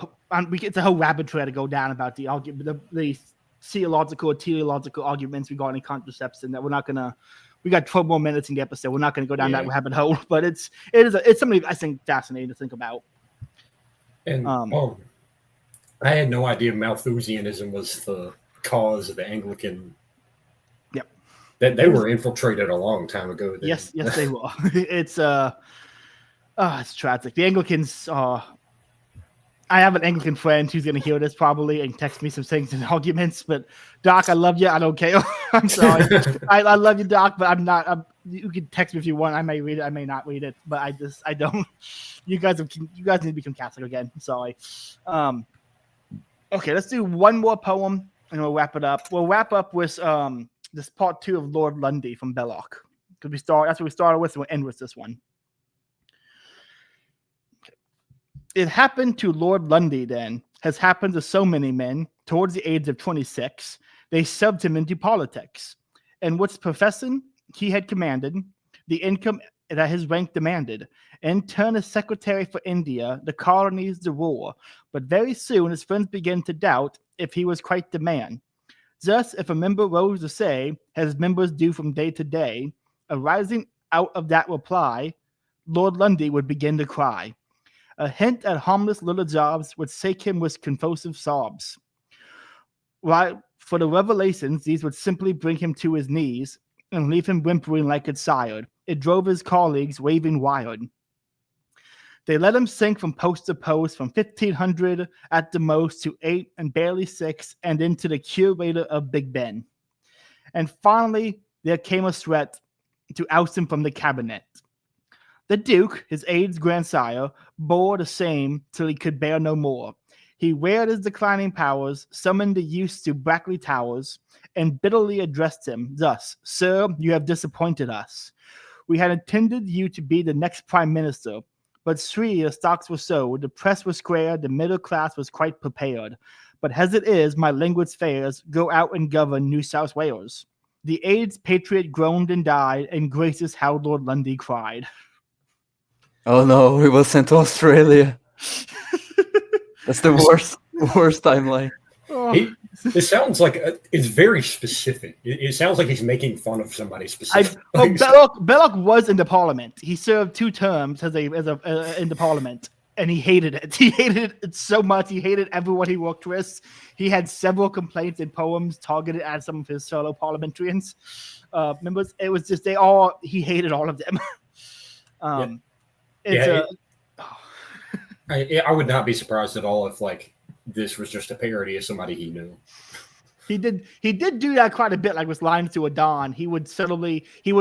it's a whole rabbit trail to go down about the argument, the theological or teleological arguments regarding contraception that we're not gonna. We got 12 more minutes in the episode. We're not going to go down that rabbit hole, but it's something I think fascinating to think about. And I had no idea Malthusianism was the cause of the Anglican. Yep, that they were infiltrated a long time ago. Then. Yes, they were. It's tragic. The Anglicans I have an Anglican friend who's going to hear this probably and text me some things and arguments, but Doc, I love you. I don't care. I'm sorry. I love you, Doc, but I'm not. You can text me if you want. I may read it. I may not read it, but I don't. You guys need to become Catholic again. I'm sorry. Okay, let's do one more poem and we'll wrap it up. We'll wrap up with this part 2 of Lord Lundy from Belloc, because that's what we started with, and we'll end with this one. It happened to Lord Lundy then, has happened to so many men, towards the age of 26, they shoved him into politics. And which profession he had commanded, the income that his rank demanded, in turn as secretary for India, the colonies, the war. But very soon his friends began to doubt if he was quite the man. Thus, if a member rose to say, as members do from day to day, arising out of that reply, Lord Lundy would begin to cry. A hint at harmless little jobs would shake him with convulsive sobs. While for the revelations, these would simply bring him to his knees and leave him whimpering like a child. It drove his colleagues waving wild. They let him sink from post to post, from 1,500 at the most to 8 and barely 6, and into the curator of Big Ben. And finally, there came a threat to oust him from the cabinet. The Duke, his aide's grandsire, bore the same till he could bear no more. He wearied his declining powers, summoned the youths to Brackley Towers, and bitterly addressed him thus: Sir, you have disappointed us. We had intended you to be the next prime minister, but the stocks were sowed, the press was squared, the middle class was quite prepared. But as it is, my languid fares, go out and govern New South Wales. The aide's patriot groaned and died, and gracious how Lord Lundy cried. Oh no, he was sent to Australia. That's the worst timeline. Oh. It sounds like it's very specific. It sounds like he's making fun of somebody specific. Belloc was in the Parliament. He served 2 terms in the Parliament, and he hated it. He hated it so much. He hated everyone he worked with. He had several complaints and poems targeted at some of his fellow parliamentarians. Members. It was just he hated all of them. I would not be surprised at all if like this was just a parody of somebody he knew. He did do that quite a bit, like with Lines to a Dawn. He would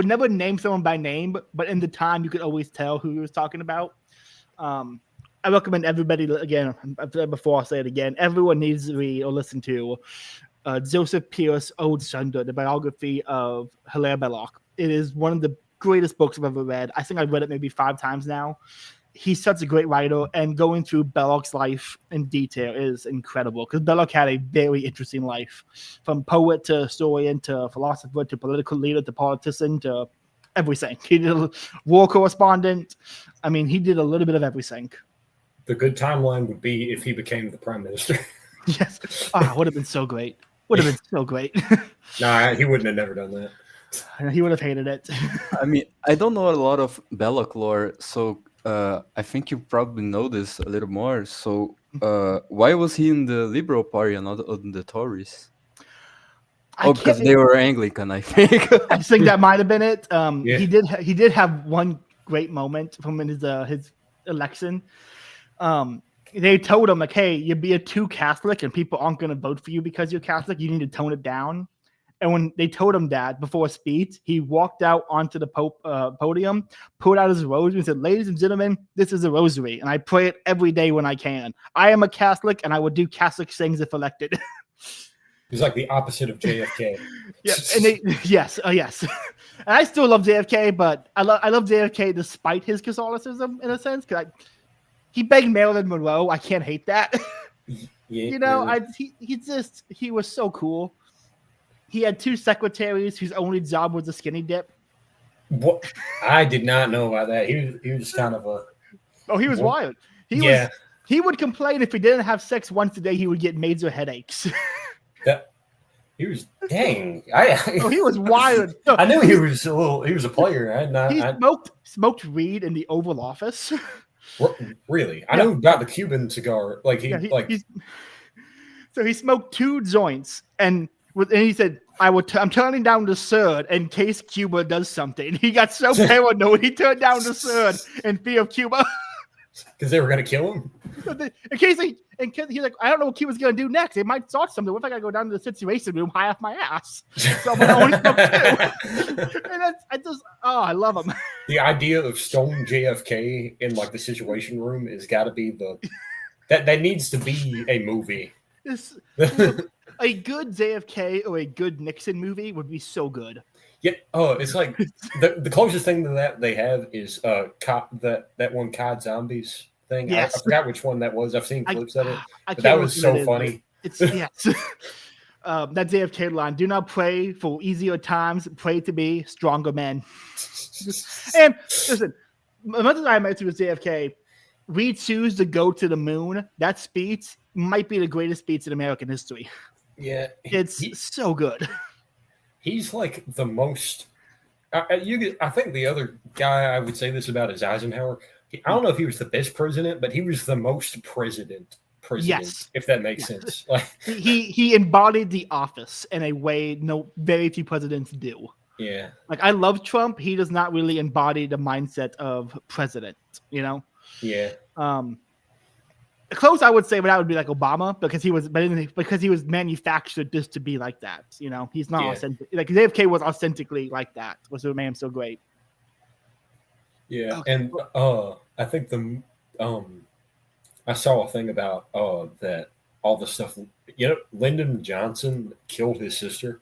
never name someone by name, but in the time you could always tell who he was talking about. I recommend everybody, again, I've said before, I'll say it again, everyone needs to read or listen to Joseph Pierce Ode Sunder, the biography of Hilaire Belloc. It is one of the greatest books I've ever read. I think I've read it maybe 5 times now. He's such a great writer, and going through Belloc's life in detail is incredible, because Belloc had a very interesting life, from poet to historian to philosopher to political leader to politician to everything. He did a war correspondent. I mean, he did a little bit of everything. The good timeline would be if he became the prime minister. Yes. Would have been so great. Would have been so great. Nah, he wouldn't have never done that. He would have hated it. I mean, I don't know a lot of Belloc lore, so I think you probably know this a little more. So why was he in the Liberal Party and not in the Tories? Because they were Anglican, I think. I think that might have been it. Yeah. He did have one great moment from his election. They told him, like, hey, you're being too Catholic and people aren't going to vote for you because you're Catholic. You need to tone it down. And when they told him that before a speech, he walked out onto the podium, pulled out his rosary and said, ladies and gentlemen, this is a rosary, and I pray it every day when I can. I am a Catholic, and I will do Catholic things if elected. He's like the opposite of JFK. Yeah, and yes. And I still love JFK, but I love JFK despite his Catholicism, in a sense, because he begged Marilyn Monroe. I can't hate that. Yeah, He was so cool. He had 2 secretaries whose only job was a skinny dip. What? I did not know about that. He was kind of a. Oh, he was wild. He would complain if he didn't have sex once a day, he would get major headaches. He was dang. He was wild. No, I knew he was a player. He smoked weed in the Oval Office. Really? I know about the Cuban cigar. So he smoked 2 joints, and he said, I'm turning down the third in case Cuba does something. He got so paranoid, he turned down the third in fear of Cuba. Because they were going to kill him? In case he's like, I don't know what Cuba's going to do next. They might start something. What if I got to go down to the situation room, high off my ass? So I'm going to only smoke 2. And I love him. The idea of stone JFK in like the situation room has got to be that needs to be a movie. A good JFK or a good Nixon movie would be so good. Yeah. Oh, it's like the closest thing to that they have is that one COD Zombies thing. Yes. I forgot which one that was. I've seen clips of it. But can't that was so remember funny. Yes. That JFK line: "Do not pray for easier times. Pray to be stronger men." And listen, much as I mentioned with JFK, we choose to go to the moon. That speech might be the greatest speech in American history. Yeah, it's so good. He's like the most. I think the other guy I would say this about is Eisenhower. I don't know if he was the best president, but he was the most president. Yes, if that makes sense. Like he embodied the office in a way very few presidents do. Yeah, like I love Trump. He does not really embody the mindset of president. Yeah. Close, I would say, but that would be like Obama because he was manufactured just to be like that. He's not authentic. Like JFK was authentically like that. Was what made him so great. Yeah, Okay. and I think I saw a thing about that all the stuff. Lyndon Johnson killed his sister,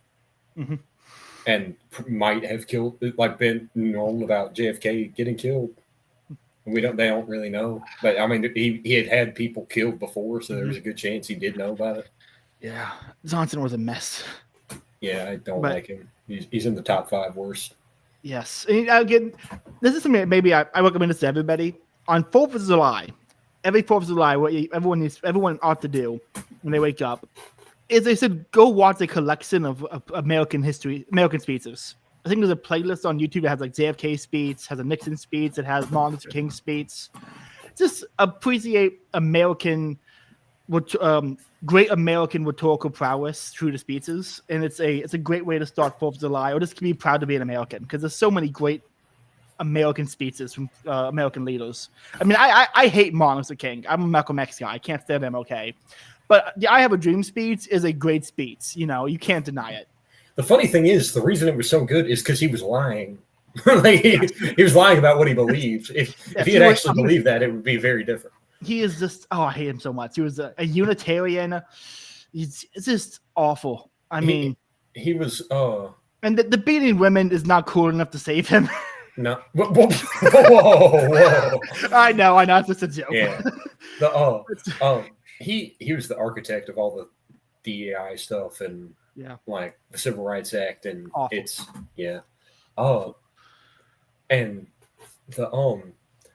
Mhm. and might have killed, like, been known about JFK getting killed. They don't really know, but I mean, he had people killed before, so there was a good chance he did know about it. Yeah, Johnson was a mess. Yeah, I don't But- like him. He's in the top 5 worst. Yes. And again, this is something that maybe I recommend this to everybody. On 4th of July, every 4th of July, what everyone ought to do when they wake up is they said go watch a collection of American history, American speeches. I think there's a playlist on YouTube that has like JFK speech, has a Nixon speech, it has Martin Luther King speech. Just appreciate American, great American rhetorical prowess through the speeches, and it's a great way to start 4th of July, or just be proud to be an American, because there's so many great American speeches from American leaders. I mean, I hate Martin Luther King. I'm a Malcolm X guy. I can't stand MLK. But the I Have a Dream speech is a great speech. You can't deny it. The funny thing is, the reason it was so good is because he was lying. Like, he was lying about what he believed. If he had actually believed that, it would be very different. He is just, I hate him so much. He was a Unitarian. It's just awful. I mean, he was, and the beating women is not cool enough to save him. no, whoa. I know, it's just a joke. Yeah. He was the architect of all the DEI stuff and like the Civil Rights Act, and awful. It's and the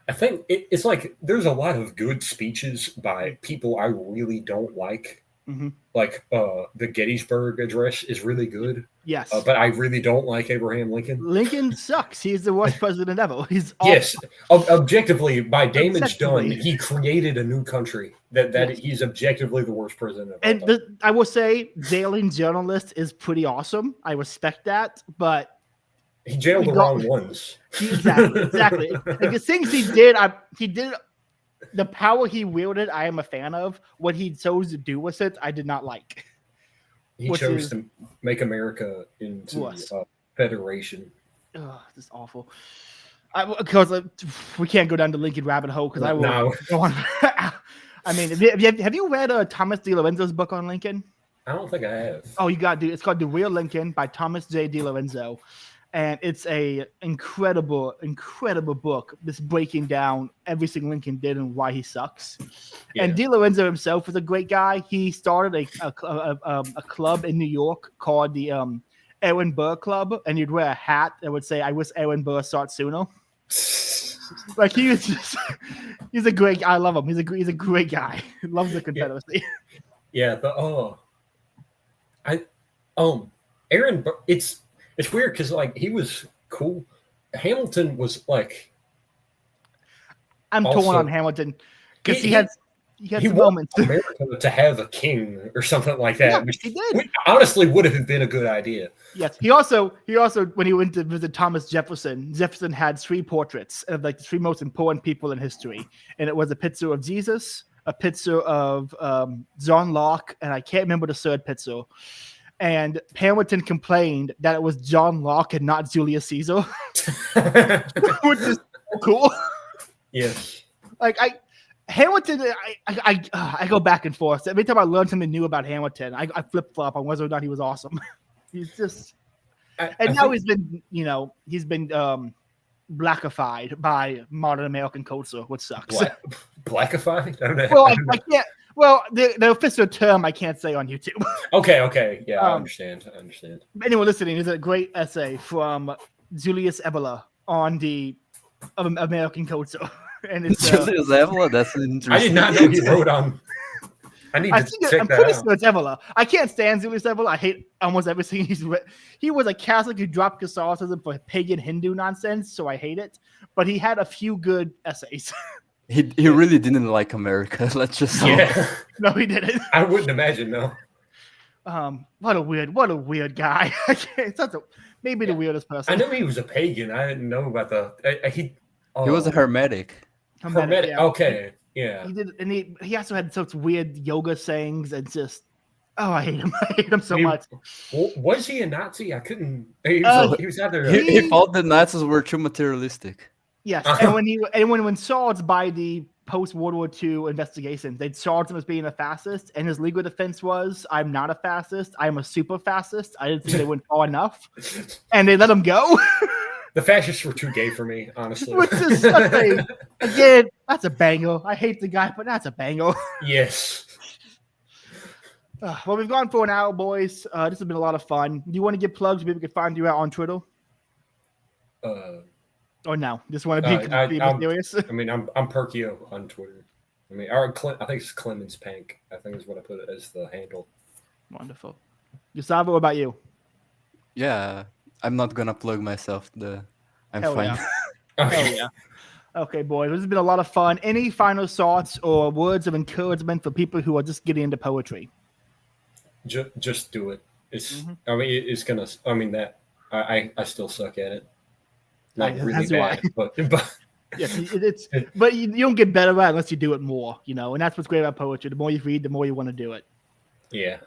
I think it's like there's a lot of good speeches by people I really don't like. Mm-hmm. Like the Gettysburg Address is really good. Yes, but I really don't like Abraham Lincoln. Lincoln sucks. He's the worst president ever. He's awful. Yes, objectively, by damage done, he created a new country. That he's objectively the worst president of all time. I will say, jailing journalists is pretty awesome. I respect that, but he jailed the wrong ones. Exactly. Like the things he did, the power he wielded, I am a fan of. What he chose to do with it, I did not like. He chose to make America into a federation. Oh, this is awful. Because we can't go down the Lincoln rabbit hole because I will. No. Go on. I mean, have you read Thomas DiLorenzo's book on Lincoln? I don't think I have. Oh, you got to do. It's called The Real Lincoln by Thomas J. DiLorenzo. And it's a incredible book. Just breaking down everything Lincoln did and why he sucks. Yeah. And DiLorenzo himself was a great guy. He started a club in New York called the Aaron Burr Club, and you'd wear a hat that would say, "I wish Aaron Burr started sooner." Like he's a great guy. I love him. He's a great guy. He loves the Confederacy. Yeah. Aaron Burr. It's weird because like he was cool. Hamilton was like. I'm torn on Hamilton because he had some moments. America to have a king or something like that. Yeah, which he did. Honestly, would have been a good idea. Yes, he also when he went to visit Thomas Jefferson had 3 portraits of like the 3 most important people in history, and it was a picture of Jesus, a picture of John Locke, and I can't remember the 3rd picture. And Hamilton complained that it was John Locke and not Julius Caesar, which is cool. Yes. Like Hamilton, I go back and forth. Every time I learn something new about Hamilton, I flip flop on whether or not he was awesome. He's just, he's been blackified by modern American culture, which sucks. Blackified? I don't know. Well, I can't. Well, the official term I can't say on YouTube. Okay. Yeah, I understand. Anyone listening, there's a great essay from Julius Evola on the American culture. And it's Julius Evola, that's interesting. I did not know he wrote on. I'm pretty sure it's Evola. I can't stand Julius Evola. I hate almost everything he's written. He was a Catholic who dropped Catholicism for pagan Hindu nonsense, so I hate it. But he had a few good essays. He really didn't like America. Let's just say. Yeah. No, he didn't. I wouldn't imagine, no. What a weird guy. Maybe the weirdest person. I knew he was a pagan. I didn't know about he was a hermetic. Hermetic. Yeah. Okay. Yeah. He did, and he also had such weird yoga sayings and just. Oh, I hate him. I hate him so much. Was he a Nazi? I couldn't. He was either. He thought the Nazis were too materialistic. Yes, and when swords by the post World War II investigations, they'd charged him as being a fascist, and his legal defense was, "I'm not a fascist. I'm a super fascist. I didn't think they went far enough," and they let him go. The fascists were too gay for me, honestly. Which is such a, again, that's a banger. I hate the guy, but that's a banger. Yes. Well, we've gone for an hour, boys. This has been a lot of fun. Do you want to give plugs? Maybe we can find you out on Twitter. Or no? Just want to be mysterious. I mean, I'm Perkio on Twitter. I mean, I think it's Clemens Pank. I think is what I put it as the handle. Wonderful. Gustavo, what about you? Yeah, I'm not gonna plug myself. I'm Hell fine. yeah. Okay. Oh yeah. Okay, boys. This has been a lot of fun. Any final thoughts or words of encouragement for people who are just getting into poetry? Just do it. It's. I mean, it's gonna. I mean that. I still suck at it. Like really bad, but yes, but you don't get better at it unless you do it more, you know. And that's what's great about poetry. The more you read, the more you want to do it. Yeah.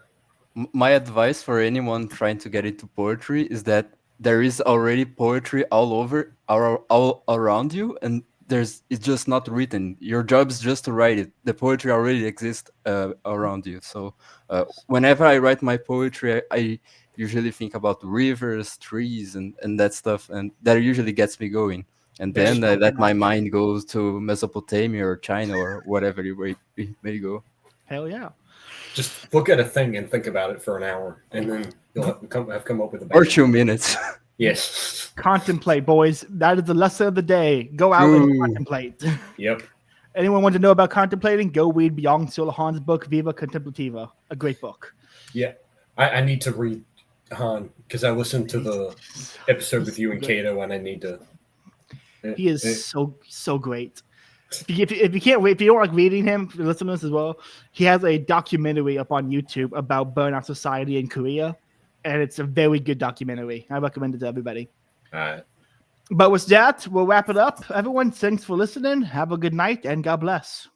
My advice for anyone trying to get into poetry is that there is already poetry all around you, and it's just not written. Your job is just to write it. The poetry already exists around you. So whenever I write my poetry, I usually think about rivers, trees, and that stuff, and that usually gets me going. And then I let my mind go to Mesopotamia or China or whatever it may go. Hell yeah. Just look at a thing and think about it for an hour, and then you'll have come up with a or 2 minutes. Yes. Contemplate, boys. That is the lesson of the day. Go out and contemplate. Yep. Anyone want to know about contemplating? Go read Byung-Chul Han's book, Viva Contemplativa. A great book. Yeah. I need to read Han because I listened to the episode with you and Kato, and I need to. He is so great. If you can't wait, if you don't like reading him, listen to this as well. He has a documentary up on YouTube about burnout society in Korea, and it's a very good documentary. I recommend it to everybody. All right. But with that, we'll wrap it up. Everyone, thanks for listening. Have a good night, and God bless.